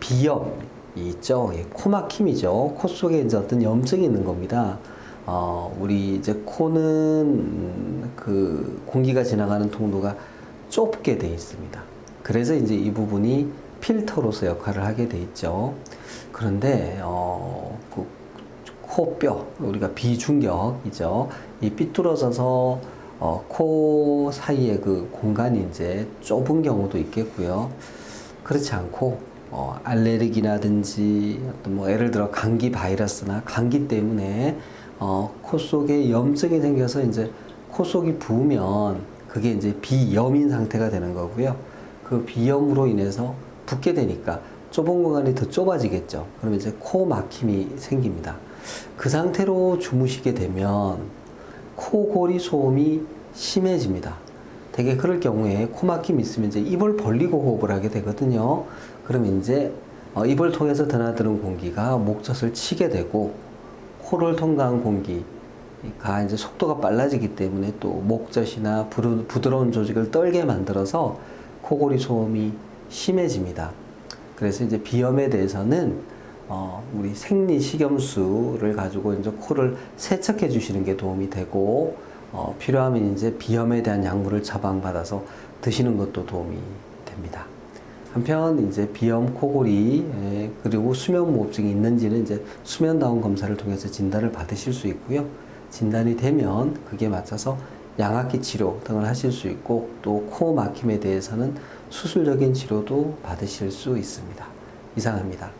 비염이 있죠. 예, 코 막힘이죠. 코 속에 이제 어떤 염증이 있는 겁니다. 우리 이제 코는 그 공기가 지나가는 통로가 좁게 돼 있습니다. 그래서 이제 이 부분이 필터로서 역할을 하게 돼 있죠. 그런데 그 코뼈, 우리가 비중격이죠. 이 삐뚤어져서 코 사이에 그 공간이 이제 좁은 경우도 있겠고요. 그렇지 않고 알레르기라든지 어떤 뭐 예를 들어 감기 바이러스나 감기 때문에 코 속에 염증이 생겨서 이제 코 속이 부으면 그게 이제 비염인 상태가 되는 거고요. 그 비염으로 인해서 붓게 되니까 좁은 공간이 더 좁아지겠죠. 그러면 이제 코 막힘이 생깁니다. 그 상태로 주무시게 되면 코골이 소음이 심해집니다. 되게 그럴 경우에 코 막힘이 있으면 이제 입을 벌리고 호흡을 하게 되거든요. 그러면 이제 입을 통해서 드나드는 공기가 목젖을 치게 되고 코를 통과한 공기가 이제 속도가 빨라지기 때문에 또 목젖이나 부드러운 조직을 떨게 만들어서 코골이 소음이 심해집니다. 그래서 이제 비염에 대해서는 우리 생리식염수를 가지고 이제 코를 세척해 주시는 게 도움이 되고 필요하면 이제 비염에 대한 약물을 처방받아서 드시는 것도 도움이 됩니다. 한편 이제 비염, 코골이 그리고 수면무호흡증이 있는지는 이제 수면다운 검사를 통해서 진단을 받으실 수 있고요. 진단이 되면 그게 맞춰서 양악기 치료 등을 하실 수 있고 또 코 막힘에 대해서는 수술적인 치료도 받으실 수 있습니다. 이상입니다.